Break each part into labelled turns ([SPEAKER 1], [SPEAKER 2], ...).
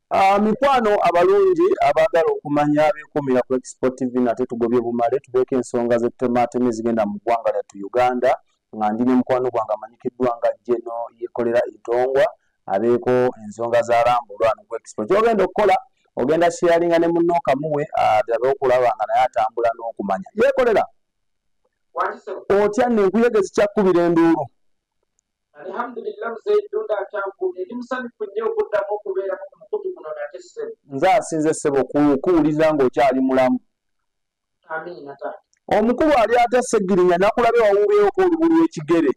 [SPEAKER 1] Mikwano abalungi abaagala okumanya abeekumira ku Expo TV nate tugobye bumale tubeeko ensonga z'ettematema ezigenda mu ggwanga lyattu Uganda nga ndi ne mukwano gwange amanyikiddwa nga Jeno yeekolera Itongwa abeeko ensonga z'alambulwa ku Expo. Ky'ogenda okukola ogenda sharinga ne munno okamuwe atabe okulaba nga naye atambula n'okumanya. Yeekolera otya n'enkuyege zikyakubira enduulu.
[SPEAKER 2] Alhamdulillah mzeidunda akyakubye ndi musanyufu nnyo okuddamu okubeera mu mukutu guno nate ssebo.
[SPEAKER 1] Nze asinze ssebo kuwuliriza ng'okyali mulamu.
[SPEAKER 2] Amiina taata.
[SPEAKER 1] Omukulu ali ate Seggirinya nakulabe wawuubeeko olubulu lw'ekigere.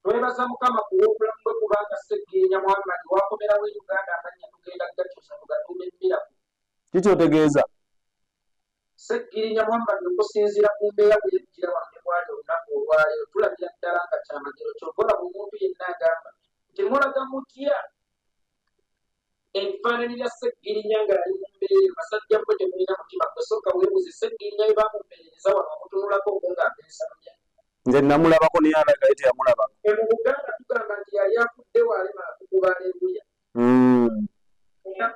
[SPEAKER 2] Twebaza Mukama kuwa obulamu bwe kubanga Seggirinya Muhammad wakomerawo e Uganda amannya tugenda gakyusa tugatuuma emmiraku.
[SPEAKER 1] Kikyotegeeza?
[SPEAKER 2] Seggirinya Muhammad okusinziira ku mbeera bwe yejjira wano ne bwali olunaku olwaleero tulabira ddala nga kyamagero ky'okola mu muntu yenna agamba nti mulaga mutya ebifaananyi bya Seggirinya ng'ali mu mbeera basajja mmwe temulina mutima kusooka weebuuze Seggirinya bwe bamumpeereza wano omutunulako obwo ng'apensamya.
[SPEAKER 1] Nze namulabako naye alagaye teyamulabako.
[SPEAKER 2] Mu Buganda tugamba nti yali afudde waalema akukuba aleluya.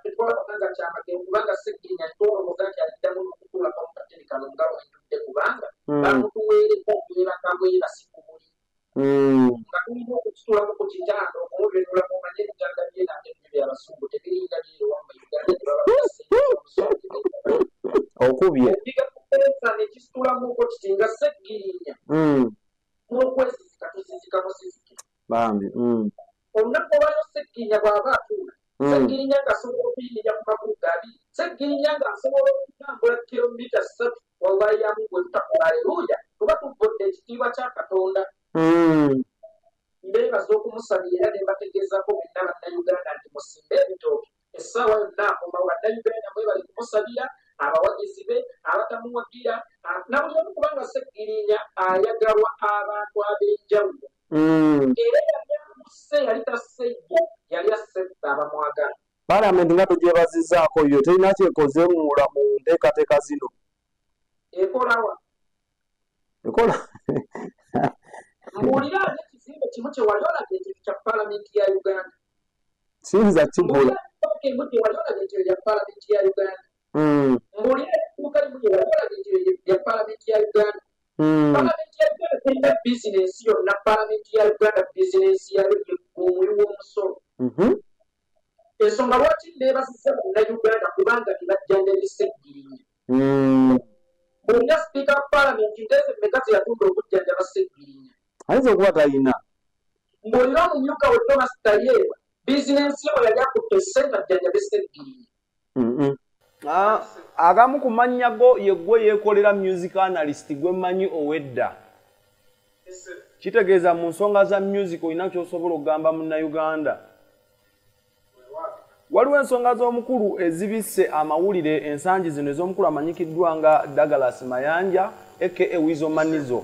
[SPEAKER 2] Tetwalabanga kyamagero kubanga Seggirinya twolowooza nti aliddamu n'okutuulako mu kateni kano nga bwentudde kubanga bamutuweereko okubeeranga bwebasi ku muli. Nga tulina okukitulamu ku kitanda okumubinula mumanye ebitanda byenate byo by'Abazungu tebiringa byerewa mu Uganda ne baba
[SPEAKER 1] okubye.
[SPEAKER 2] Obigakuteesa ne kisitulamuko kiti nga Seggirinya n'okwesizika tusizika musizike.
[SPEAKER 1] Bambi.
[SPEAKER 2] Olunaku olwayo Seggirinya bw'aba atuula Seggirinya ng'asobola okuyimirira ku magulu g'abiri. Seggirinya ng'asobola okutambula kilomita 3 wallahi yamu gwe tutakola aleluya kuba tuvudde ekitiibwa kya Katonda. Mbeebaza okumusabira ne mbategeezako benna bannayuganda nti musimbe ebitooke essaawa yonna akoma bannayuganda mwebali kumusabira abawagizi be abatamuwagira na buli omu kubanga Seggirinya ayagalwa abantu ab'enjawulo. Era yamuse yali tassejja yali assetta abamwagala.
[SPEAKER 1] Paalamenti nga tugyebazizaako yo terina kyekoze mu nteekateeka zino.
[SPEAKER 2] Ekolawa?
[SPEAKER 1] Ekola?
[SPEAKER 2] Mbuulira ate ekizimbe kimu kye wali olabye ekyo kya Paalamenti ya Uganda.
[SPEAKER 1] Siyinza kibula.
[SPEAKER 2] Emu kye wali olabye ekyo ya Paalamenti ya Uganda. Mbuulira edduuka limu kye wali olabye ekyo ya Paalamenti ya Uganda. Paalamenti ya Uganda terina bizinensi yonna. Paalamenti ya Uganda bizinensi yayo omuli w'omusolo. Ensonga lwaki neebazizza bannayuganda kubanga tebajjanjabi Seggirinya. Bonna sipiika wa Paalamenti nteze mmeka ze yatunda okujjanjaba Seggirinya.
[SPEAKER 1] Ayinza okuba talina.
[SPEAKER 2] Mbuulira omumyuka we Thomas Tayebwa bizinensi ye yali akutte ssente ajjanjabe Seggirinya.
[SPEAKER 3] Agamu ku mannya go ye gwe yeekolera music analyst gwe mmanyi owedda. Kitegeeza mu nsonga za music olina ky'osobola okugamba munnayuganda. Waliwo ensonga z'omukulu ezibisse amawulire ensangi zino ez'omukulu amanyikiddwa nga Douglas Mayanja aka Wizo Manizo.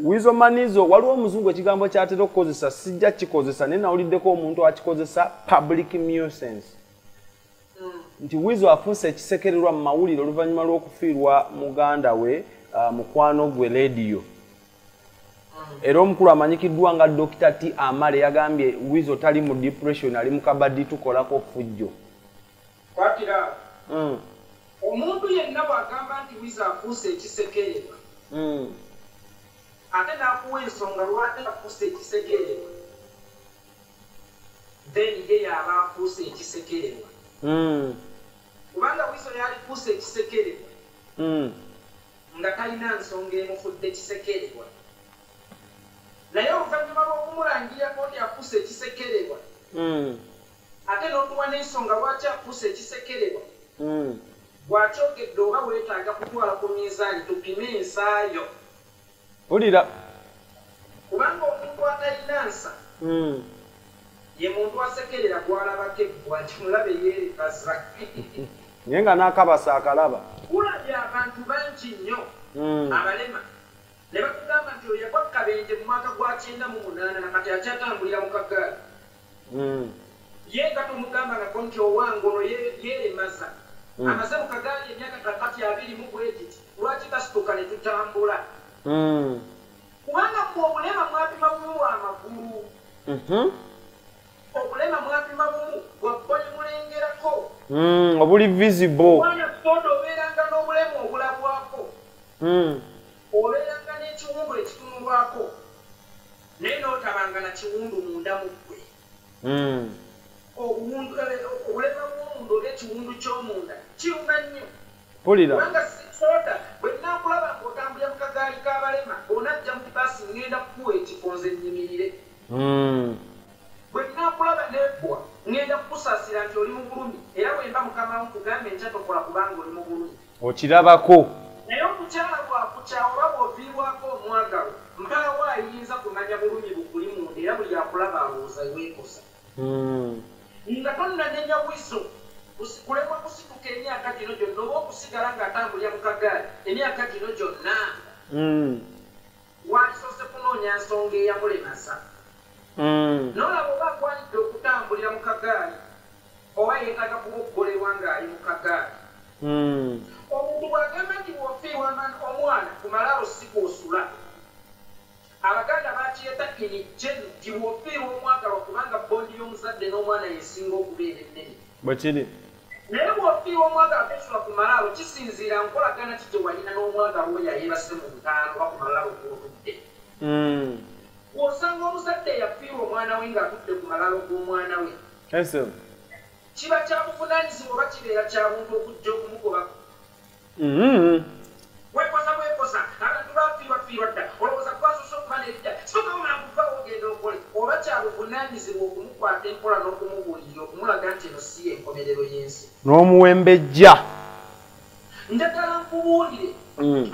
[SPEAKER 3] Wizo Manizo waliwo omuzungu ekigambo ky'atera okukozesa sijja kikozesa naye nawuliddeko omuntu akikozesa public nuisance. Nti Wizo afuuse ekisekererwa mu mawulire oluvannyuma lw'okufiirwa muganda we mukwano gwe leediyo. Era omukulu amanyikiddwa nga Dr. T. Amale yagambye Wizo tali mu depression ali mu kabaddi tukolako fujjo.
[SPEAKER 2] Kwatira omuntu yenna bw'agamba nti Wizo afuuse ekisekererwa ate n'akuwa ensonga lwaki afuuse ekisekererwa then ye yaba afuuse ekisekererwa. Kubanga Wizo yalifuuse ekisekererwa nga talina nsonga emufudde ekisekererwa. Naye oluvannyuma lw'okumulangirako nti afuuse ekisekererwa ate n'otuwa n'ensonga lwaki afuuse ekisekererwa bw'akyogedde oba weetaaga kutwala ku minzaani tupime ensaayo.
[SPEAKER 3] Wulira.
[SPEAKER 2] Kubanga omuntu atalina nsa ye muntu asekerera gw'alabako ebbwa nti mulabe yeerekaza.
[SPEAKER 3] Naye nga n'akabasa akalaba.
[SPEAKER 2] Kulabye abantu bangi nnyo abalema ne bakugamba nti oyo yagwa Kabenje mu mwaka gwa 98 nakati akyatambulira mu kagaali. Ye nga tomugambangako nti owange ono yeeremaza amaze mu kagaali emyaka kakati 20 bwegiti lwaki tasituka ne tutambula. Kubanga mu obulema mwapima bumu amagulu. Obulema mwapima bumu bwa
[SPEAKER 3] obuli visible
[SPEAKER 2] omwana kutonda obeeranga n'obulemu obulabwako obeeranga n'ekiwundu ekitunulwako naye n'otabanga na kiwundu munda mu ggwe obulema bw'omundu oba ekiwundu ky'omunda kiruma nnyo kubanga sisoda bwe nnakulaba ng'otambulira mu kagaali k'abalema onajja mu baasi ŋŋenda kukuwa ekifo nze nnyimirire bwe nnakulaba neggwa ŋŋenda kukusaasira nti oli mu bulumi era bwemba mukama nkugambe nkya tokola kubanga oli mu bulumi
[SPEAKER 3] okirabako
[SPEAKER 2] naye omukyala bwakukyawa oba bw'oviibwako omwagalo mpaawo ayinza kumanya bulumi buguli munda era buli akulaba alowooza weekosa nga tonnanenya wiso kulemwa kusituka emyaka gino gyonna oba okusigala ng'atambulira mu kagaali emyaka gino gyonna walisoose kunoonya nsonga eyamulemasa nolaba oba akwanidde okutambulira mu kagaali oba yeetaaga kuboggolebwa ng'ali mu kagaali omuntu bw'agamba nti bw'ofiirwa omwana ku malaalo si kwosula abaganda bakiyeta inijeni nti bw'ofiirwa omwagalwa kubanga bondi y'omuzadde n'omwana yesinga okubeera ennene
[SPEAKER 3] bwe kiri
[SPEAKER 2] naye bw'ofiirwa omwagalwa tesula ku malaalo kisinziira nkolagana ki gye walina n'omwagalwa oyo ayeebase mu ntaano oba ku malaalo gw'otudde bw'osanga omuzadde yafiirwa omwana we ng'atudde ku malaalo g'omwana we kiba kyabuvunaanyizibwa oba kibeera kya buntu okujja okumugobako wekosa abantu bafiirwa dda olowooza kwasosa okuba neridda sokaomanakuvaawo ogenda okole oba kyabuvunaanyizibwa okumukwata empola n'okumubuulirira okumulaga nti eno si yenkomerero y'ensi
[SPEAKER 3] n'omuwembejja
[SPEAKER 2] njagala nkubuulire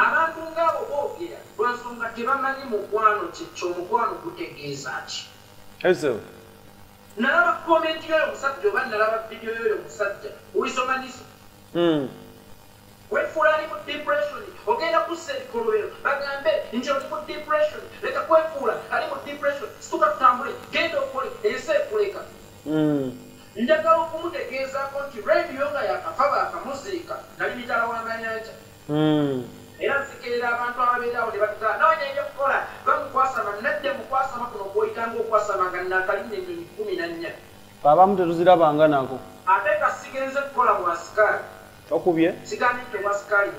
[SPEAKER 2] abantu ngaabo boogera lwansonga tebamanyi mukwano kyekyo omukwano gutegeeza ki nalaba komenti yoyo omusajja oba nalaba vidiyo yoyo omusajja wisomaniso wefuula ali mu depression ogenda kussa ebikolobero bagambe nti oli mu depression leka kwefuula ali mu depression situka tutambule genda okole ensi ekuleka njagala okumutegeezaako nti rediyo nga yakafa baakamuziika nali mitala w'amayanja era nsekerera abantu ababeerawo ne batugaa noonya ebyokukola bamukwasama nadde mukwasama kuno kwoyitanga okwasama nga nakalinnya ennyonyi 14
[SPEAKER 3] abamu tetuzirabanga nako
[SPEAKER 2] ate nga sigenze kukola bwasikaali
[SPEAKER 3] okubye
[SPEAKER 2] siganidde bwasikaali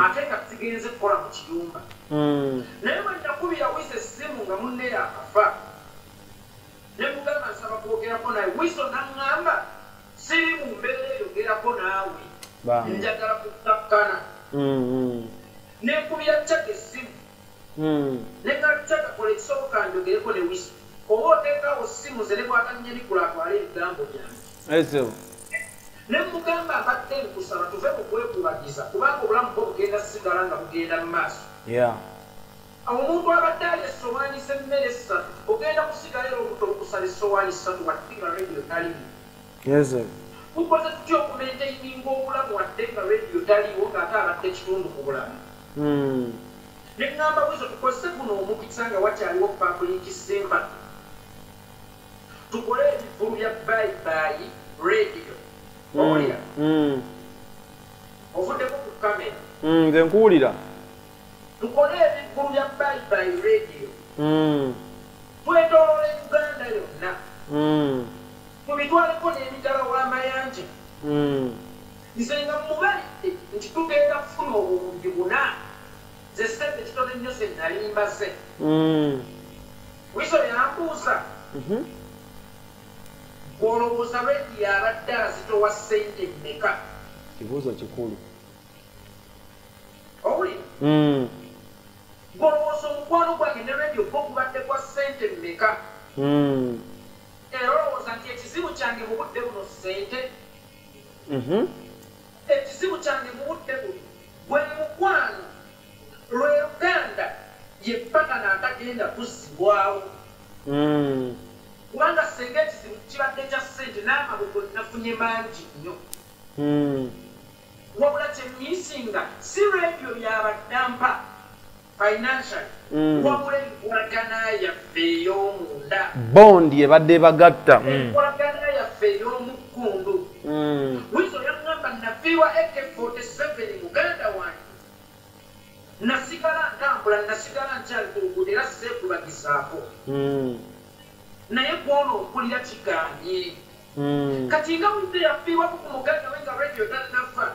[SPEAKER 2] ate nga sigenze kukola mu kiyumba naye bwe nakubira wisa essimu nga munne yakafa ne mugamba nsaba kwogerako naye wiso naŋŋamba siri mu mbeera eyogerako naawe njagala kutakkana nekubira caka essimu negacaka kola ekisoboka njogereko ne wiso oba oteekawo ssimu ze ne bwatannye bikula atwale ebigambo byange ne mugamba abadde nkusaba tuve mu kwekubagiza kubanga obulamu bwo bugenda sigala nga bugenda mu maaso omuntu abadde ali essowaani z'emmere 3 ogenda kusigala era obuto okusala essowaani 3 wadde nga rediyo taliiwo tukoze tutya okumenteininga obulamu wadde nga rediyo taliiwo ng'ate abadde kitundu ku bulamu ne ŋŋamba bwizo tukozese guno omukisa nga wakyaliwo public simba tukole ebivulu bya bayibayi rediyo owulira ovuddeko ku kamera
[SPEAKER 3] nze nkuwulira
[SPEAKER 2] tukole ebivulu bya bayibayi rediyo twetoloola uganda yonna tubitwaleko n'emitala w'amayanja nze nga mubalidde nti tugenda kufuna obuwumbi 4 ze sente kitono nnyo ze nali mbaze wiso yambuuza olowooza rediyo abadde azitowa ssente mmeka
[SPEAKER 3] kibuuzo kikulu
[SPEAKER 2] owulira ng'olowooza omukwano gwange ne rediyo gwo gubadde gwa ssente mmeka era olowooza nti ekizibu kyange mu budde buno ssente ekizibu kyange mu budde buno gwe mukwano lwe Uganda yeppatana atagenda kuzzibwawo kubanga senga ekizibu kibadde kya ssente n'amabugo nafunye mangi nnyo wabula kyemmisinga si rediyo yabaddampa financial wabula enkolagana yaffe ey'omunda
[SPEAKER 3] bondi ebadde bagatta
[SPEAKER 2] enkolagana yaffe ey'omukkundu wiso yaŋŋamba nafiirwa AK47 muganda wange nasigala ntambula nasigala nkyali ku luguudo era seekubagisaako naye gwona ompulira kiganye kati nga wize yafiibwako ku muganda we nga radio tannafa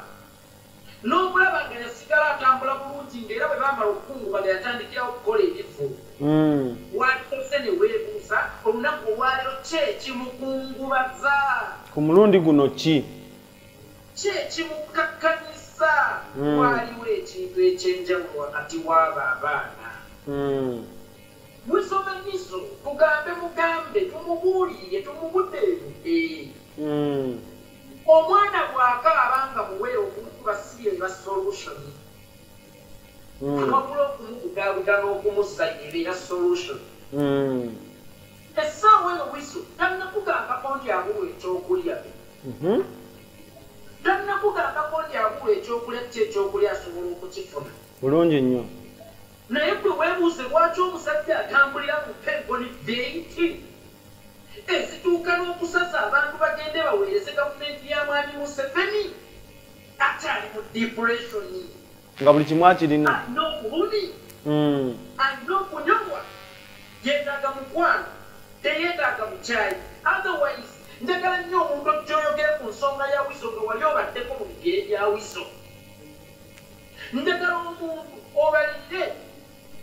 [SPEAKER 2] n'omulaba nga yasigala atambula bulungi ng'era bwe baamala okukungubaga yatandikirawo okukola ebivu watose ne weebuuza olunaku olwaliro ki ekimukungubaza
[SPEAKER 3] ku mulundi guno ki
[SPEAKER 2] ekimukakkanisa waliwo ekintu ekyenjawulo wakati w'abo abaana Wisomanizo mugambe tumubuulire tumubudeebude omwana bw'akaaba nga muwere okumukuba si eba solution wabula okumubudabuda n'okumussa ebeera solution essaawa eyo wiso tannakugambako nti abuwa ekyokulya tannakugambako nti abuwa ekyokulya ki ekyokulya asobola okukifuna
[SPEAKER 3] bulungi nnyo
[SPEAKER 2] naye gwe weebuuze lwaki omusajja atambulira mu pengoni deiti ezituuka n'okusaza abantu bagende baweereze gavumenti ya mwami Museveni akyali mu depression
[SPEAKER 3] nga buli kimu akirina
[SPEAKER 2] alina obulumi alina okunyomwa yeetaaga mukwano teyeetaaga mukyayi otherwise njagala nnyo omuntu okyoyogere ku nsonga ya wiso nga wali obaddeko mu bigere bya wiso njagala omuntu obalire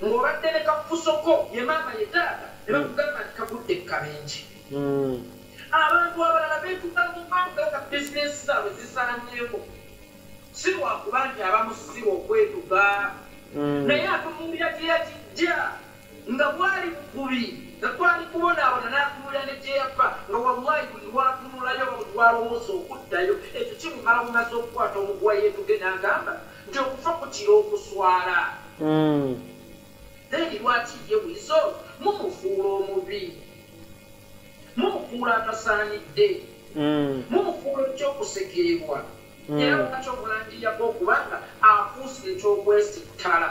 [SPEAKER 2] ng'obadde ne kafusoko ye maama ye taata ne bakugamba nti kagudde kabenje abantu abalala beetuka mu banka nga bizinesi zaabwe zisaanyeeko si lwakuba nti abamu si okwetuga naye atunuulira gye yakijja nga bwali bukubi nga twali kubonaabona n'atunulira ne gye yafa nga wallahi buli lwatunulayo buli lwalowooza okuddayo ekyo kimumala bumaze okukwata omuguwa yeetuge n'agamba nti okufa kukira okuswala then lwaki ye wiso mumufuula omubi mumufuula atasaanidde mumufuula ekyokusekerebwa era lwaki omulangirirako okubanga afuuse ekyokwesittala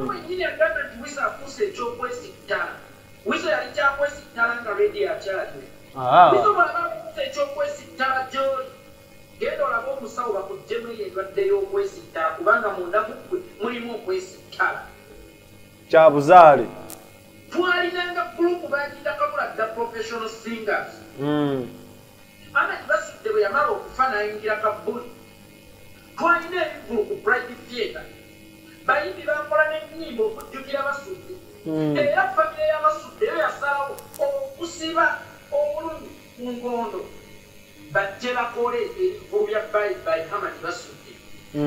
[SPEAKER 2] wenyini agamba nti wiso afuuse ekyokwesittala wiso yali kyakwesittala nga redi akyaliwe wiso bwaba afuuse ekyokwesittala gy'oli genda olabe omusawo bakuggemu eyo endwadde y'okwesittala kubanga munda muggwe mulimu okwesittala
[SPEAKER 3] kyabuzaale
[SPEAKER 2] twalinanga gurupu bagiyita kabula dda professional singers anati basudde bwe yamala okufa nayingira kabbuli twalina ebivulu ku private theatre bayimbi bakola n'ennyimba okujjukira basudde era famire y'abasudde yo yasalawo okusiba obulumi ku ngondo bajje bakole ebivulu bya bayibayi hamadi basudde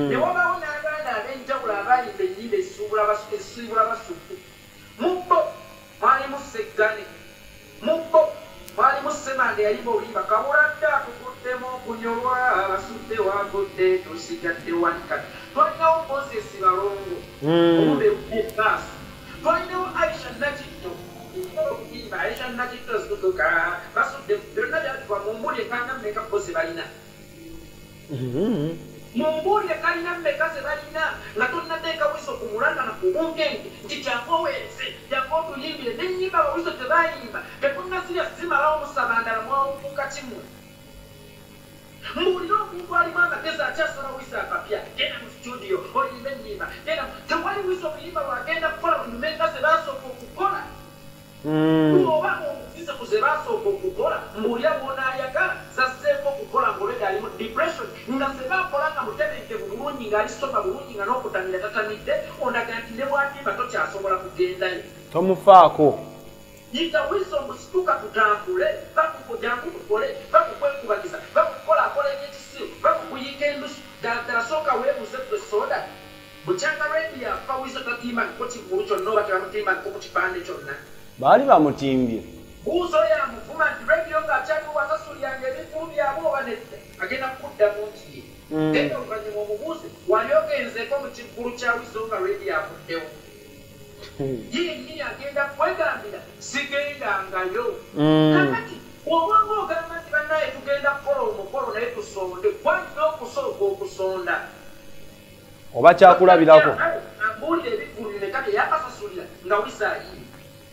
[SPEAKER 2] ne wabawo n'abaana ab'enjawulo abayimba ennyimba esiibula basudde mubbo mwalimu Seggane mubbo mwalimu Semande yayimba oluyimba kabuladde akukuddemu okunyolwa abasudde wagudde tosigadde wankati twalinawo Moses Balongo omube ebaaso twalinawo Aisha Nakitto okuyimba Aisha Nakitto zitutuka basudde byonna byatuba mumbuli ekanga mmeka bose balina mumbulire kalina mmeka ze balina nga tonnateeka wiso ku mulanga na ku bungenge nti jangu oweereze jangu otuyimbire n'ennyimba abawiso tebayimba tetunnasirya zimalawo musabandala mwawukuka kimwe mbuulire omuntu alimu amagezi akyasoma wiso akapya genda mu studio oyimba ennyimba genda tewali wiso obuyimba lwagenda kukola bunyumeka ze basooka okukola oba omukise ku ze basooka okukola mbuulira bw'onaayagala zasseeko okukola ng'olwedde ali mu depression nga ze bakola nga mutebenkevu bulungi ng'ali soba bulungi nga n'okutamira tatamidde ondaga nti ne bwatimba tokyasobola kugendayo
[SPEAKER 3] tomufaako
[SPEAKER 2] yita wisdom situka tutambule bakujangu tukole bakukwekubagiza bakukola akola ebyekisiru bakukuyiika endusu ddala sooka weebuuze gwe soda bukyanga redi yafa wiso tatimbangiko kigulu kyonna oba tebamutimbangiko ku kipande kyonna
[SPEAKER 3] baali bamutimbye
[SPEAKER 2] buuzo yamuvuma nti rediyo ng'akyaliwo wasasuliranga ebikulu byabwe oba nedda agenda kukuddamu nti ye genda oluvannyuma omubuuze wali ogenzeeko mu kiggulu kya wiso nga rediyo avuddewo yennyini agenda kwegambira sigendangayo kakati obwanga ogamba nti bannaye tugenda kukola omukolo naye tusonde gwalina okusooka okusonda
[SPEAKER 3] oba kyakulabirako
[SPEAKER 2] ambuulira ebikulu nekati yakasasulira nga wisaayiye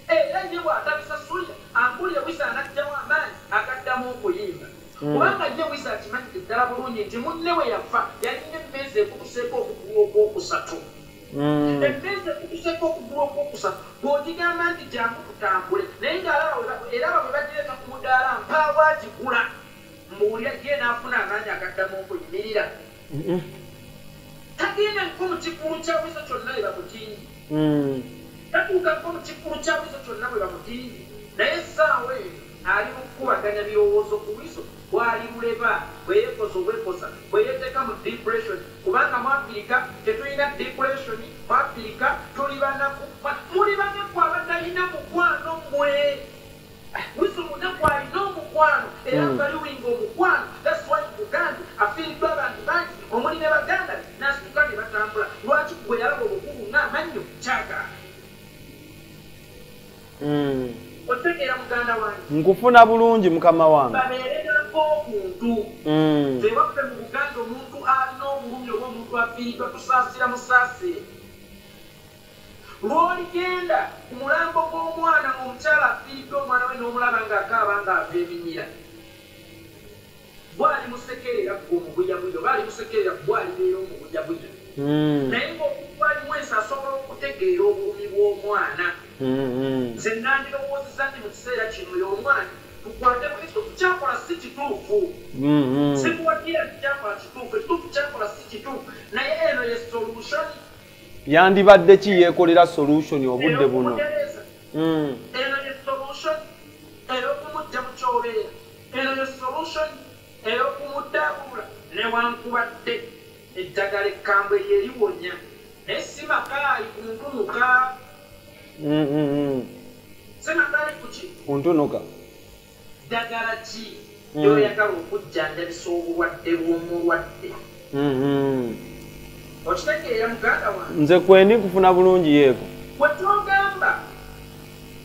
[SPEAKER 2] era ye bw'atabisasulira ambuulire wisa anajjamu amaanyi agaddamu okuyimba kubanga ye wisa akimanyidde ddala bulungi nti munne we yafa yalina emmeezi ekutuseeko okugulu okwokusatu emmese kutuseko okugula okwokusatu bw'ogigamba nti jangu tutambule naye ng'era bwe bagireka ku mudaala mpaawo agigula mbuwulira ye n'afuna amaanyi agaddamu okuyimirira tagenda nko mu kikulu kya wiso kyonna bwe bamutingi tatuukako mu kikulu kya wiso kyonna bwe bamutingi naye essaawa eyo ali mu kukubaganya birowoozo ku wiso bwali buleba bweyekoza obwekoza bweyeteeka mu depression kubanga mu afirika tetulina depression mu afirika tuli banaku muli banaku abadalina mukwano mmwe wiso munaku alina omukwano era baliwinga omukwano that's why buganda afiiriddwa abantu bangi omuli ne baganda nasituka ne batambula lwaki gwe yalaba obukugu ng'amannyo kyagala otegeera muganda wange
[SPEAKER 3] nkufuna bulungi mukama wange
[SPEAKER 2] babeererako omuntu tewaffe mu buganda omuntu alina obulumi oba omuntu afiiriddwa tusaasira musaasire lw'oligenda ku mulambo gw'omwana ng'omukyala afiiriddwa omwana we n'omulaba ng'akaaba ng'ava ebinyira bwali musekerera gwe omubuyabuyya oba ali musekerera bwalibeera omubuyabuyya naye ng'okubalimu ensi asobola okutegeera obulumi bw'omwana nze nandirowoozeza nti mu kiseera kino y'omwana tukwate kristo tukyakola si kituufu sikuwagira tukyakola kituufu ekituufu kyakola si kituufu naye eno ye solution
[SPEAKER 3] yandibadde ki yeekolera solution obudde buno
[SPEAKER 2] eno ye solution ey'okumujja mu kyobeera eno ye solution ey'okumuddabula newankubadde eddagala ekkambwe lyeriwonya naye si makaali ku ntunuka si makaali ku ki
[SPEAKER 3] kuntunuka
[SPEAKER 2] ddagala ki yoyagala okujjanjabisa obulwadde bw'omulwadde okitegeera muganda wange
[SPEAKER 3] nze kweni kufuna bulungi yeeko
[SPEAKER 2] wetwogamba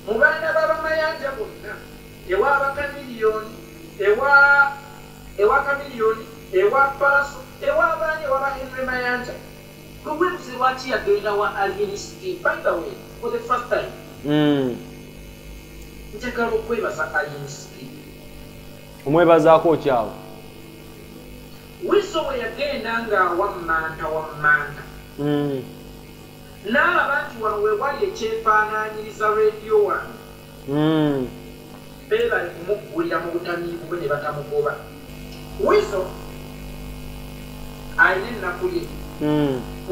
[SPEAKER 2] mu baana b'abamayanja bonna ewa bakamiliyoni ewa kamiliyoni ewa paaso ewa abaani ewa bahenre mayanja lugwebuzi lwaki yagenda wa alieniski by the way for the first time njagala okwebaza alieniski
[SPEAKER 3] omwebazaako okyawo
[SPEAKER 2] wiso we yagenda ng'awammanta n'alaba nti wano we wali ekyefaanaanyiriza rediyo wange beebale kumuggulira mu butamiivu bwe ne batamugoba wiso alina ennaku ye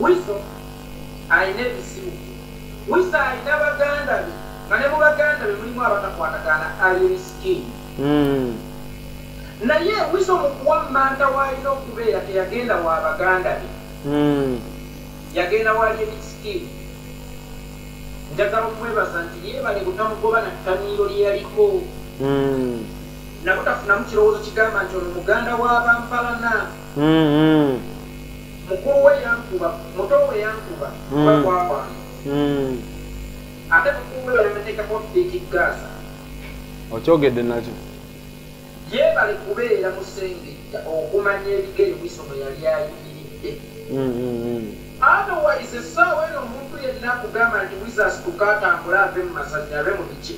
[SPEAKER 2] wiso alina ebisibu wiso alina baganda be nga ne mu baganda be mulimu abatakwatagana alieriski naye wiso mu kuwammanta waalina okubeera teyagenda wa baganda be yagenda wali emisiki njagala okumwebaza nti yeebale butamugoba na ttamiiro lye yaliko nabutafunamu kirowoozo kigamba nti ono muganda w'abampalana mukulu we yankuba muto we yankuba bakwawange ate mukulu we balemeteekako ekigaasa
[SPEAKER 3] okyogedde nakyo
[SPEAKER 2] yeebale kubeera musengejja okumanya ebigere wiso mwe yali ayimiridde otherwise essaawa eno omuntu yenna akugamba nti wisasituka atambula ave mu masanyalaze abe mu biki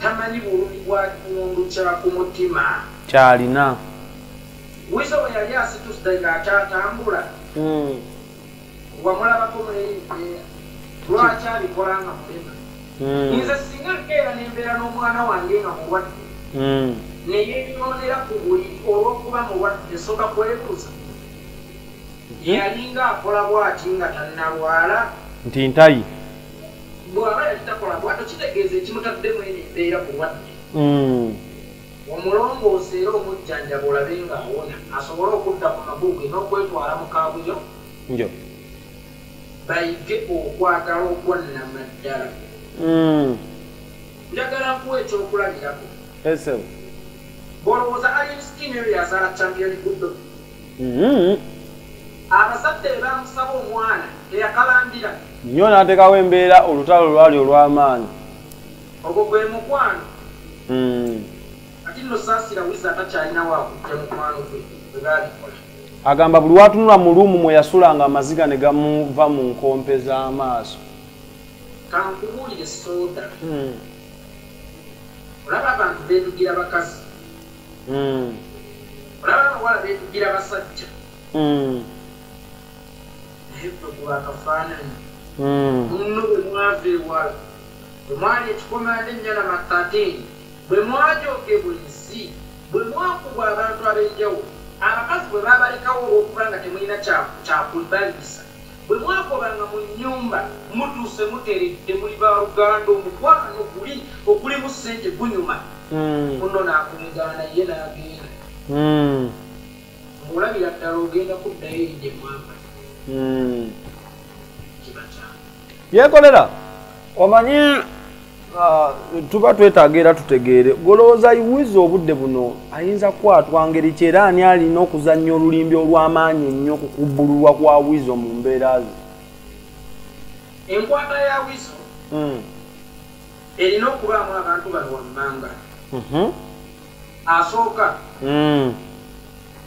[SPEAKER 2] tamanyi bulumi bwa kimundu kya ku mutima
[SPEAKER 3] kyalina
[SPEAKER 2] wiso bwe yali asitusidde ng'akyatambula wamulabako muleerimpeera lwaki abikola nga mulema nze singa nkeera nembeera n'omwana wange nga mulwadde neyenyonera ku buliri olw'okuba mulwadde soka kwebuuza yalinga akola bwati nga tannalwala
[SPEAKER 3] nti ntayi
[SPEAKER 2] bw'aba yali takola bwato kitegeeza ekimutaddemu eno embeera bulwadde omulongoosa era omujjanjaba olabe ng'awona asobole okudda ku mabuge n'okwetwala mu kabuyo
[SPEAKER 3] njo
[SPEAKER 2] bayige okwagala okwannama ddala njagala nkuwa ekyokulabirako
[SPEAKER 3] esebo
[SPEAKER 2] bw'olowooza alienskin eyo yazaala champion guddo abazadde bamusaba omwana eyakalambira
[SPEAKER 3] nnyo n'ateekawo embeera olutalo lwali olw'amaanyi
[SPEAKER 2] ogwo gwe mukwano ati nno saasira wiza atakyalinawo akujja mukwano gwe bwe baalikola
[SPEAKER 3] agamba buli watunula mu luumu mwe yasulanga amaziga ne gamuva mu nkompe z'amaaso
[SPEAKER 2] kankubuulire sooda olaba abantu beetugira bakazi olaba abawala beetugira basajja naye kuba akafaananyi munno bwe mwava ewala bwe mwali ekikomanda ennyana matateni bwe mwajooge bwensi bwe mwakubwa abantu ab'enjawulo abakazi bwe babalekawo olw'okuba nga temulina kyakubalisa bwe mwakobanga mu nnyumba mutuuse muteredde muli baluganda omukwano guli okulimu ssente gunyuma muno n'akumegaana ye n'agenda ng'olabira ddala ogenda kuddayo eridde mwamba kiba kyange
[SPEAKER 3] yekolera omanyi tuba twetaaga era tutegeere golowooza Wizo obudde buno ayinza kukwatwa ngeri ki era ani alina okuzannya olulimbi olw'amaanyi ennyo ku kubbululwa kwa Wizo mu mbeera ze
[SPEAKER 2] enkwata ya Wizo erina okubaamu abantu bano wammanga asooka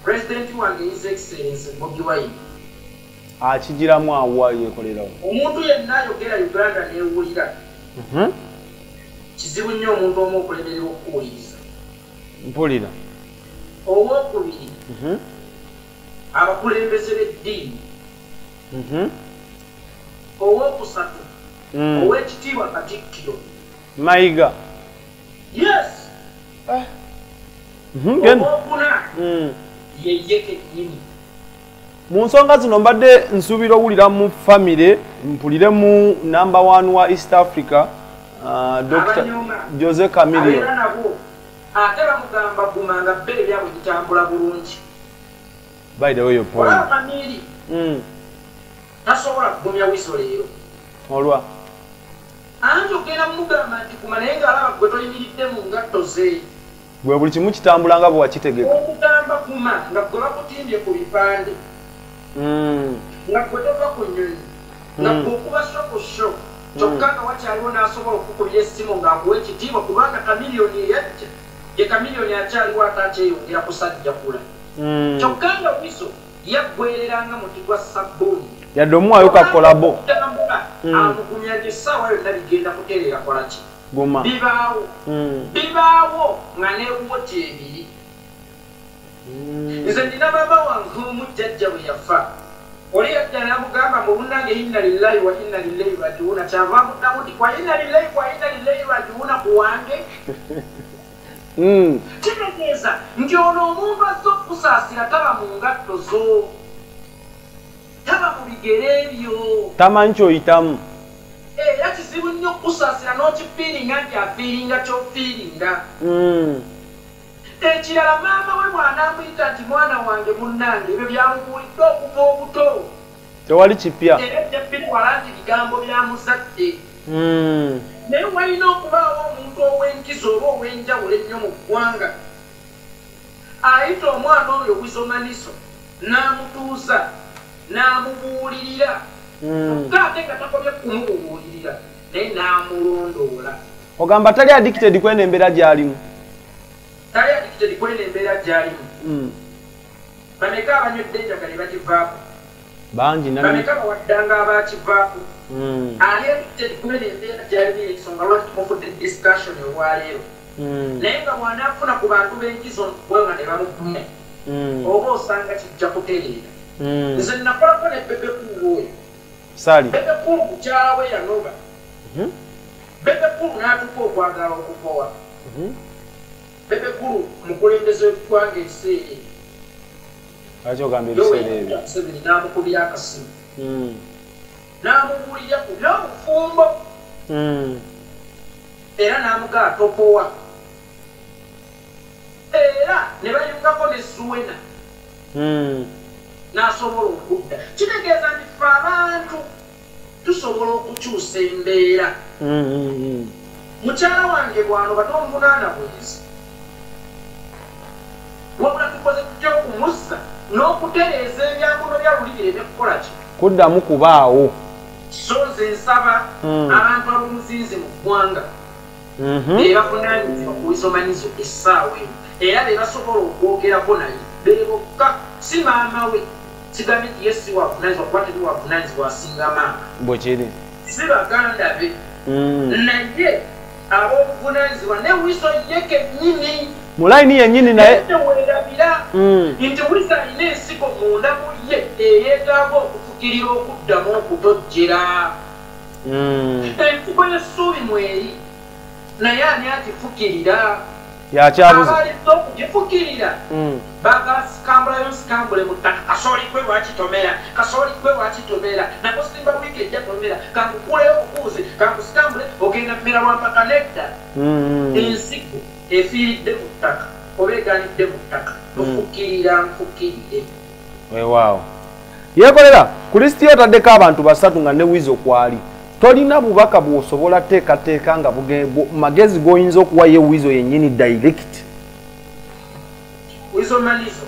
[SPEAKER 2] pulezidenti wange his excellence Bobi Wine
[SPEAKER 3] akigiramu awa yeekolerawo
[SPEAKER 2] omuntu yenna ayogera Uganda neewulira kizibu nnyo omuntu omu okulemererwa okuwuliriza
[SPEAKER 3] mpulira
[SPEAKER 2] owokubiri abakulembeze b'eddiini owokusatu ow'ekitiibwa Katikkiro
[SPEAKER 3] Mayiga
[SPEAKER 2] yes owokuna yeye kennyini
[SPEAKER 3] mu nsonga zino mbadde nsuubira owulira mu famire mpulire mu number 1 wa East Africa Dr. Jose Camilio
[SPEAKER 2] ate bamugamba gumanga bbere byabwe bitambula bulungi
[SPEAKER 3] by the way your point
[SPEAKER 2] Camili tasobola kugumya Wizo leero
[SPEAKER 3] olwa
[SPEAKER 2] anti ogenda mumugamba nti kuma naye ng'alaba gwe toyimiridde mu ngatto ze
[SPEAKER 3] bwe buli kimu kitambula nga bwe wakitegeka
[SPEAKER 2] okugamba kuma nga gwe bakutimbye ku bipande nga gwe tova ku nnyonyi nga gwe okuba shokosho kyokka nga wakyaliwo n'asobola okukubira essimu ng'akuwa ekitiibwa kubanga kamiliyoni eyajja ye kamiliyoni akyaliwo ate akyeyongera kusajjakula kyokka nga Wizo yaggwereranga muti gwa sabbuuni
[SPEAKER 3] yadde omuwayo kakolabo
[SPEAKER 2] amugumya essaawa yonna bigenda kutereera kolaki
[SPEAKER 3] guma
[SPEAKER 2] bibaawo nga n'ewoti ebiri nze ndina maama wange omu jjajja bwe yafa oli yadda n'amugamba mu bunnange inna lillahi wa inna ilaihi rajiuna kyava amuddamu nti kwa inna lillahi rajiuna ku wange kitegeeza nti ono omuntu azze okusaasira taba mu ngatto zo taba mu bigere ebyo
[SPEAKER 3] tamanyi kyoyitamu
[SPEAKER 2] era kizibu nnyo okusaasira n'okifiiringa nti afiiringa ky'ofiiringa ekirala maama we bw'anaamuyita nti mwana wange munnange ebyo byamubuulidde okuva obuto
[SPEAKER 3] tewali kipya
[SPEAKER 2] era ejja bitwala nti bigambo bya muzadde naye walina okubaawo omuntu ow'enkizo oba ow'enjawulo ennyo mu ggwanga ayita omwana oyo Wizo Maniso n'amutuuza n'amubuulirira kyokka ate nga takobye kumubuulirira naye n'amulondoola
[SPEAKER 3] ogamba tali addicted kwena embeera gy'alimu
[SPEAKER 2] tali addicted kwena embeera gy'alimu bameka abanywedde enjaga ne bakivaako
[SPEAKER 3] bangi
[SPEAKER 2] bameka bawaddanga abakivaako ali addicted kwena embeera gy'alimu ensonga lwaki tumufudde discussion olwaleero naye nga bw'anaafuna ku bantu b'enkizo kubanga ne bamugumya oba osanga kijja kutereera nze nakolako ne Bebe Cool oyo
[SPEAKER 3] sali
[SPEAKER 2] Bebe Cool mukyala we yanoba Bebe Cool n'atuka okwagala okukowa Bebe Cool mukulembeze w'eggwanga ekiseera
[SPEAKER 3] lwaki ogamba ebiseera ebyo
[SPEAKER 2] Museveni n'amukubira akasimu n'amubuulira ku by'obufumbo era n'amugaa topowa era ne bayungako ne Zuwena n'asobola okudda kitegeeza nti ffe abantu tusobola okukyusa embeera mukyala wange bw'ano batomunaana bwezi wabula tukoze tutya okumuzza n'okutereeza ebyamuno bya luli bireme kukola ki
[SPEAKER 3] kuddamu kubaawo
[SPEAKER 2] so nze nsaba abantu ab'omuzinzi mu ggwanga be bavunaanyizibwa ku Wizo Maniso essaawa eno era be basobola okwogerako naye be bokka si maama we kigambe nti ye si wavunaanyizibwa kuba teri wavunaanyizibwa asinga maama
[SPEAKER 3] bwe kiri
[SPEAKER 2] si baganda be naye ab'obuvunaanyizibwa ne Wizo ye kennyini
[SPEAKER 3] mu layini yennyini naye
[SPEAKER 2] weerabira nti Wizo alina ensigo munda mu ye eyeetaaga okufuga okufukirira okuddamu okutojjera enfuko y'essuubi mweri naye ani agifukirira abaliza okugifukirira bagasikambulayo nsikambule mu ttaka kasooli kwe lwakitomera kasooli kwe lwakitomera nako simba wiiki ejja tomera kankukuleyo okukuuze kankusikambule ogenda mmera lwampaka nedda ensigo efiiridde mu ttaka oba eganidde mu ttaka tufukirira nfukirire
[SPEAKER 3] weewaawo yeekolera ku lisiti otaddeko abantu basatu nga ne wizo kwali tolina bubaka bw'osobola teekateeka nga magezi g'oyinza okuwa ye wizo yennyini direct
[SPEAKER 2] wizo manizo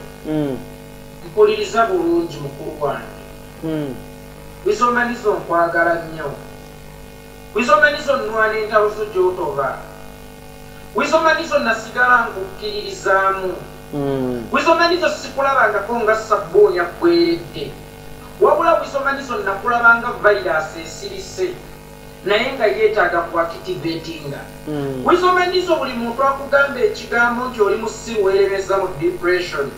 [SPEAKER 2] mpuliriza bulungi mukulu wange wizo manizo nkwagala nnyo wizo manizo nnwana entawuzo gy'otoba wizo manizo nasigala nkukkiririzaamu wizo manizo sikulabangako nga sabbuuni akweredde wabula wizo manizo nakulabanga virus esirise naye nga yeetaaga kuakitivetinga wizo manizo buli muntu akugamba ekigambo nti oli musiweerereza mu depression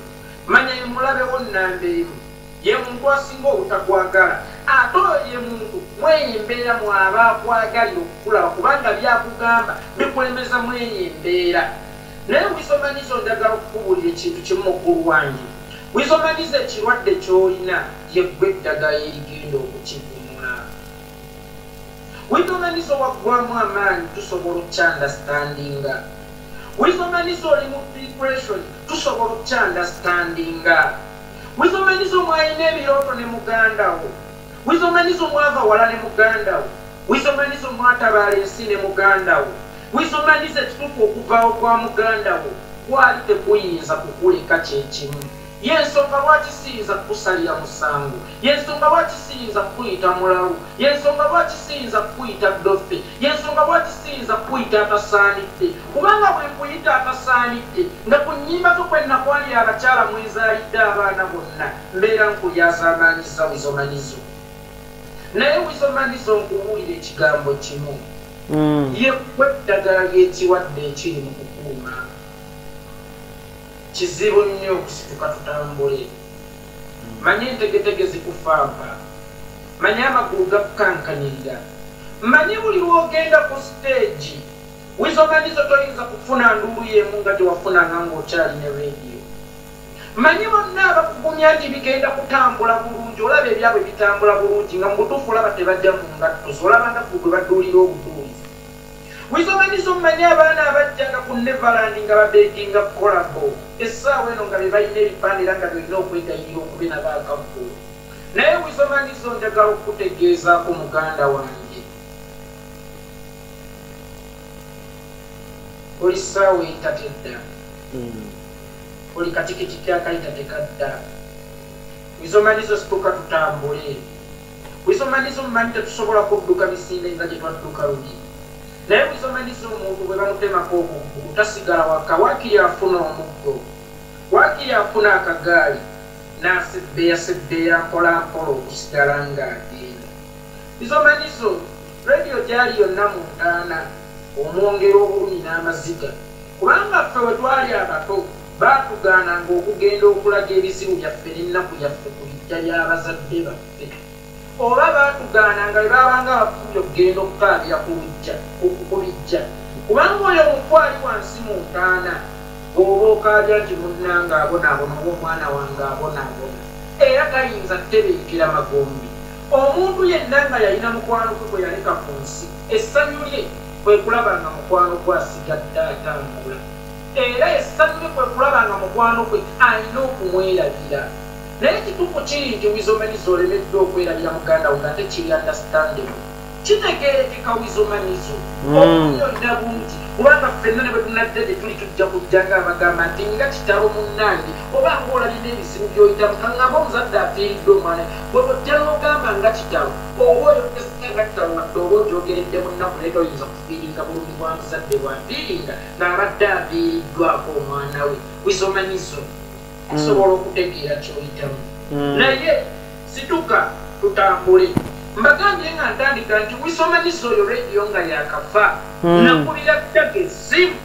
[SPEAKER 2] manya yemulabewo nnamba emu ye muntu asinga obutakwagala ate oyo ye muntu mweyo embeera mwaba akwagalira okukulaba kubanga byakugamba bikulemeza mweyo embeera naye wizo manizo njagala okukubuulira ekintu kimu mukulu wange wizo manizo ekirwadde ky'olina yeggwe eddagala erigenda okukivumula wizo manizo waggwamu amaanyi tusobola okukyandastandinga wizo manizo oli mu depression tusobola okukyandastandinga wizo manizo mwalina ebirooto ne mugandawo wizo manizo mwava wala ne mugandawo wizo manizo mwatabaala ensi ne mugandawo wizo manizo ekituufu okuvaawo kwa mugandawo gwali tekuyinza kukuleka kyekimu yensonga lwaki siyinza kukusalira musango yensonga lwaki siyinza kukuyita mulalu yensonga lwaki siyinza kukuyita ddofe yensonga lwaki siyinza kukuyita atasaanidde kubanga bwe nkuyita atasaanidde nga ku nnyimba zo kwe nakwali abakyala mwezaalidde abaana bonna mbeera nkulyaza amaanyiza wizo manizo naye wizo manizo nkubuulira ekigambo kimu yeggwe eddagala ly'ekirwadde ekiri mu kukuuma kizibu nnyo okusituka tutambule manye entegetege zikufaava manye amagulu gakukankanirira manye buli lwogenda ku siteegi wizo manizo toyinza kufuna nduulu yemu nga tewafunanga ng'okyali ne rediyo manye bonna abakugumya nti bigenda kutambula bulungi olaba ebyabwe bitambula bulungi nga mu butuufu olaba tebajja mu ngatto olabanga gwe badduulira obuduulizi wizo manizo manye abaana abajjanga ku neverland nga babeeginga kolabo essaawa eno nga be balina ebipande era nga byolina okwegayirira okube nabaakaggulu naye wizo manizo njagala okukutegeezaako muganda wange oli ssaawa eitatedda oli katikitiki akayita tekadda wizo manizo situka tutambule wizo manizo mumanyi tetusobola kudduka misinde nga gye twadduka luli naye wizo manizo omuntu bwe bamutemako omuggulu tasigala waka waakiri afuna omuggo waakiri afuna akagaali n'asebbeya mpolampola okusigala ng'agenda wizo manizo rediyo gyali yonna mu ntaana omwongera obulumi n'amaziga kubanga ffe we twali abato baatugaananga okugenda okulaga ebizibu byaffe n'ennaku yaffe ku bijja by'abazadde baffe oba baatugaananga bwe baabanga bafubye okugenda okukaabira ku bijja kubanga oyo omutwali wansi mu ntaana oba okaabya nti munnanga abonaabona oba omwana wange abonaabona era tayinza kutebeekera magombi omuntu yenna nga yalina mukwano gwe gwe yaleka ku nsi essanyu lye kwe kulaba nga mukwano gwe asigadde atambula era essanyu lye kwe kulaba nga mukwano gwe alina okumwerabira naye ekituufu kiri nti wizo manizo olemeddwa okwerabira muganda wo nga tekiri understandable kitegeerekeka wizo manizo omuntu olina bungi kubanga ffenna ne bwe tunadde tetuli tujja kujja ngaabagamba nti nga kitalo munnange oba ngaolabina ebizibu by'oyitamu kangamba omuzadde afiiridde omwana bwe bojja n'ogamba nga kitalo oba oyo nga kitalo wadde oba ogyogeredde munnaku naye toyinza kufiiringa bulumi bwa muzadde bwafiiringa ng'abadde afiiriddwako omwana we wizo manizo osobola okutegeera ky'oyitamu naye situka tutambule mbagambye nga ntandika nti wizo manizo oyo rediyo nga yakafa nakubira ttaka ezimu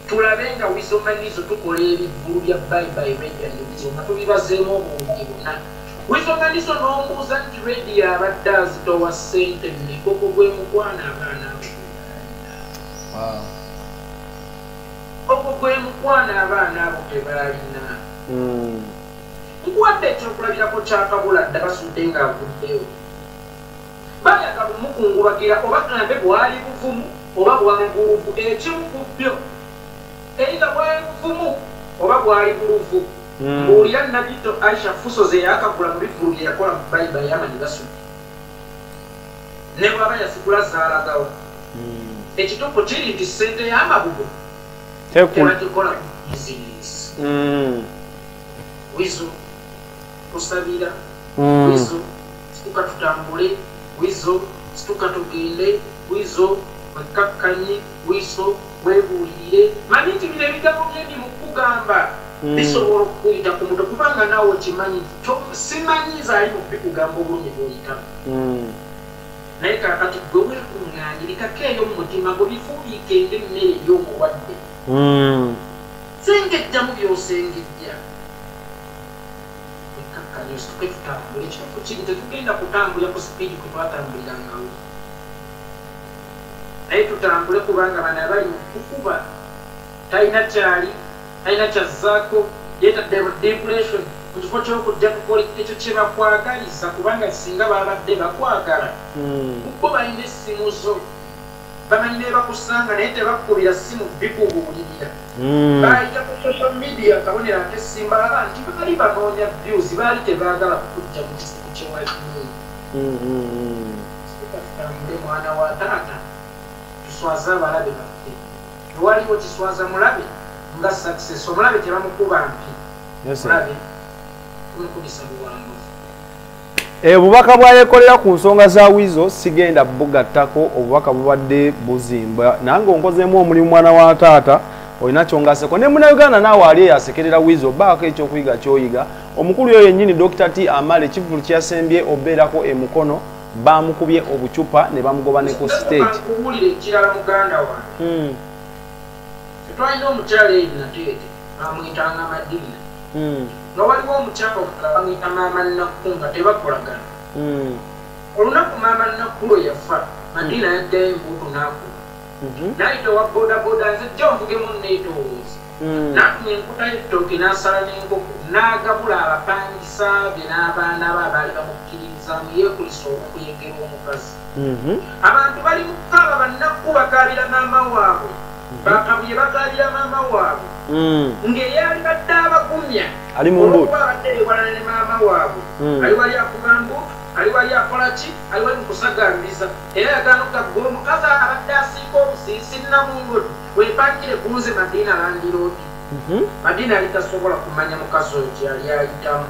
[SPEAKER 2] tulabe nga wizo manizo tukola ebivulu bya bayibayi rediyo nga tubibazeemu obulungi buna Wizoganiso n'ombuuza nti radio abadde azitowa ssente mmikoko gwe mukwana abaana abo. Ogwo gwe mukwana abaana abo tebalina. Nkuwadde ekyokulabirako kyakabula dda basudde ng'avuddeyo. Bayagala omukungubagira oba gambe bwali buvumu oba bwali buluvu ekimu ku byo. Either bwali buvumu oba bwali buluvu. Mbuulira Nabito Aisha Fuso ze yakagula mu bivulu bye yakola mu Bayibuli yamanyi basudde. Ne bw'aba yasigula zaalagawo. Ekituufu kiri nti ssente y'amabugo tebagikola mu bizinesi. Wizo tusabira, wizo situka tutambule, wizo situka tugende, wizo wekkakkanye, wizo webuulirire. Manyi nti bino ebigambo byendi mu kugamba bisobola okukuyita ku mutwe kubanga naawe okimanyi simanyi zaali mu bikugamba obulumi bw'oyitamu. Naye kaakati gwe weekuŋŋaanyirikako eyo mu mutima gwe bifuubiike ng'emmere ey'omulwadde. Sengejjamu by'osengejja. Wekkakkanye osituke tutambule. Ekituufu kiri tetugenda kutambulira ku sipiidi kwe twatambulirangawo. Naye tutambule kubanga bano abali mu kukuba talina kyali talina kyazzaako yeetadde mu depression mu kifo ky'okujja kukola ekyo kye bakwagaliza kubanga singa babadde bakwagala bo balina essimu zo bamanyi ne bakusanga naye tebakubira ssimu bikubuulirira baayita ku social media kabonero ak'essimba aba nti baali banoonya views baali tebaagala kukujja mu kisiku kyewalimu. Tutambule mwana wa taata tuswaze abalabe baffe tewaliwo kiswaza mulabe nga success omulabe tebamukuba mpi mulabe tumukubisa buwanguzi.
[SPEAKER 3] Obubaka bwayekolera ku nsonga za Wizo sigenda bugattako obubaka bubadde buzimba nange onkozeemu omulimu mwana wa taata olina kyongaseko ne Munnayuganda naawe ali yasekerera Wizo baako ekyokuyiga kyoyiga. Omukulu oyo yennyini Dr. T. Amale ekivulu kyasembye obeerako emukono bamukubye obucupa ne bamugoba ne ku stage.
[SPEAKER 2] Kuwulira ekirala muganda wange twalina omukyala eyo nateete bamuyitanga Madina nga waliwo omukyala omulala bamuyita maama Nnakku nga tebakolagana. Olunaku maama Nnakku lwe yafa Madina yaddayo embuutu n'akuba n'ayita owa bodaboda nze jja onvugemu neetowooza n'atumya enkuta y'ettooke n'asala n'enkoko n'agabula abapangisa be n'abaana be abaali bamukkiririzaamu yeekulisa okuyegera omukazi. Abantu bali mu kukaaba bannakku bakaabira maama waabwe bakabuye bakaabira maama waabwe ng'eyali badde abagumya
[SPEAKER 3] ali mu mbuutu
[SPEAKER 2] olwokuba abadde ewalana ne maama waabwe ali wali akuba mbuutu ali wali akola ki ali wali mu kusagambiza era yagaana okugagula omukazi abadde asiika obusiisi Namungoodi wepangire ku nze Madina landiroodi. Madina yali tasobola kumanya mukazi oyo kyeyali ayitamu.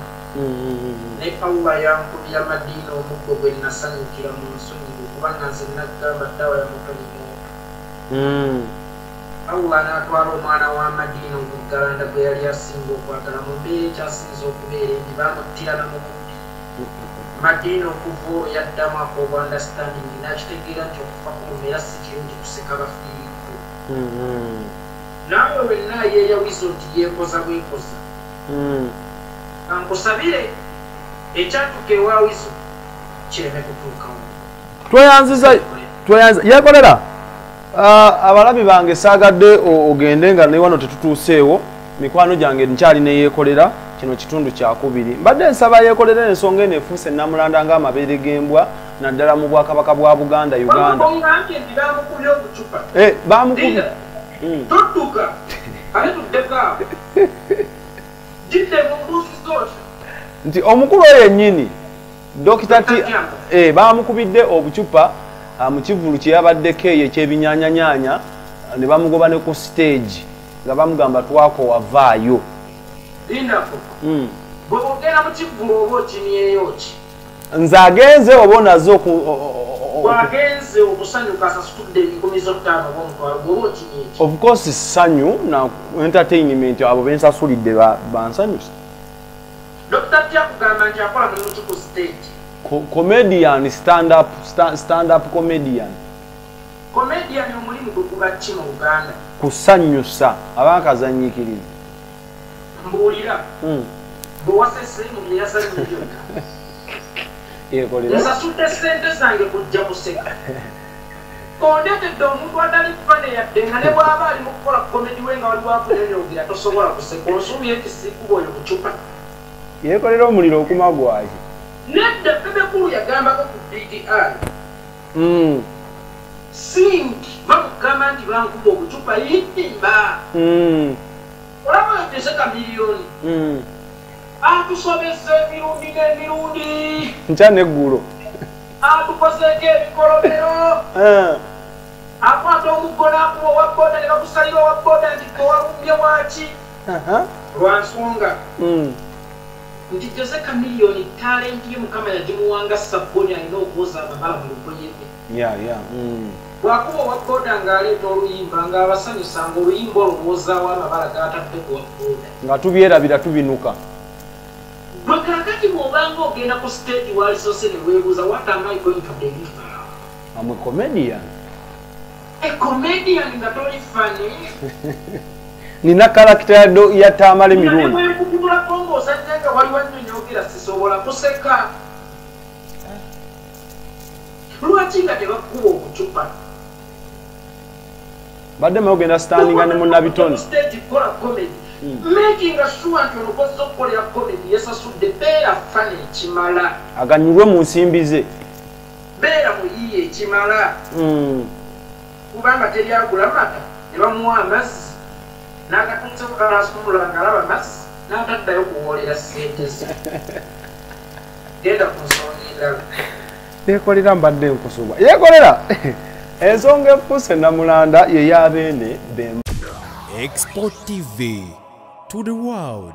[SPEAKER 2] Ne Pawulo yankubira Madina omuggo gwe nasanyukira mu nsonyigo kubanga nze nagamba ddawa ya mutoni Pawulo n'atwala omwana wa Madina omuggalanda gwe yali asinga okwagala mu mbeera ekyasinze okubeera endi baamuttirana mu mubbi. Madina okuva olwo yaddamu ak'obu understanding n'akitegeera nti okufa kw'obeera si kirungi kuseka bafiiriku. Naawe wenna yeeya Wizo nti yeekoza bwekoza. Kankusabire ekyatuuka ewa Wizo kireme kutuukawo.
[SPEAKER 3] Tweyanziza yeekolera. Abalabi bange saagadde ogende nga ne wano tetutuuseewo mikwano gyange nkyali ne yeekolera kino kitundu kyakubiri. Mbadde nsaba yeekolera ensonga eno efuuse Namulanda ng'amabeere g'embwa naddala mu Bwakabaka bwa Buganda Uganda. Bamukubye.
[SPEAKER 2] Todduka ale tuddeka jidde mu mbuuzi zooki
[SPEAKER 3] nti omukulu oyo yennyini Dr. T. Bamukubidde obucupa mu kivulu kye yabaddeko eyo eky'ebinyaanyanya ne bamugoba ne ku stage nga bamugamba twakoowa vaayo.
[SPEAKER 2] Lindako bwe ogenda mu kivulu oba okinyeeyo ki
[SPEAKER 3] nze agenze oba onaze
[SPEAKER 2] bwagenze okusanyuka asasutudde enkumi z'ottaano b'omutwalo bw'oba okinyeeki.
[SPEAKER 3] Of course ssanyu na entertainment abo bensasulidde bansanyusa.
[SPEAKER 2] Dr. T akugamba nti akola mulimu ki ku stage.
[SPEAKER 3] Comedian, stand up comedian.
[SPEAKER 2] Comedian omulimu gwe guba ki mu Uganda?
[SPEAKER 3] Kusanyusa abakazanyiikiriza.
[SPEAKER 2] Mbuulira bwewasa sirimu byeyasali miliyoni nsasudde sente zange kujja kuseka ondetedde omuntu atali fane yadde nga ne bw'aba ali mu kukola komedi we nga waliwo akunenyogira tosobola kuseka onsuubye ekisiikuba oyo kucupa
[SPEAKER 3] yeekolera omuliro okumagwaki
[SPEAKER 2] nedda bebekulu yagambako ku DDI sinti bakugamba nti bankuba obucupa yidimba olaba yoteseka miliyoni atusobeza emirundi n'emirundi
[SPEAKER 3] nkya neggulo
[SPEAKER 2] atukozeeko ebikolomero akwata omuggo n'akuba owa boda ne bakusalira owa boda nti owalumbye waki lwansonga nti joseka miliyoni talenti ye mukama yagimuwanga sabboni alina okwoza amabala mu lugoye lwe bwakuba owa boda ng'aleeta oluyimba ng'abasanyusanga oluyimba olwowoozaawo amabala g'atadde ku wa boda
[SPEAKER 3] nga tubyerabira tubinuka
[SPEAKER 2] bwe kaakati bw'obanga ogenda ku stage walisose ne weebuuza what am I going to deliver?
[SPEAKER 3] I'm a comedian.
[SPEAKER 2] A comedian nga toli fani
[SPEAKER 3] nina karakita ya Tamale mirundi
[SPEAKER 2] bwekukubulako ng'osajja nga waliwo nnyonyogera sisobola kuseka lwaki nga tebakuba obucupa
[SPEAKER 3] badde mayogenda standinga ne munnabitoni
[SPEAKER 2] stage kola comedy making sure nti olukozesa okukolera comedy yesasudde beera fani ekimala
[SPEAKER 3] aganyulwe mu nsimbi ze
[SPEAKER 2] beera muyiye ekimala kubanga teryagula mata ne bamuwa amazzi n'agatunze kukalasumula ng'alaba amazzi n'ataddayo kuwoolera sente ze genda ku nsonga endala
[SPEAKER 3] yeekolera mbadde nkusubwa yeekolera ensonga efuse Namulanda ye y'abeene
[SPEAKER 4] Export TV to the world.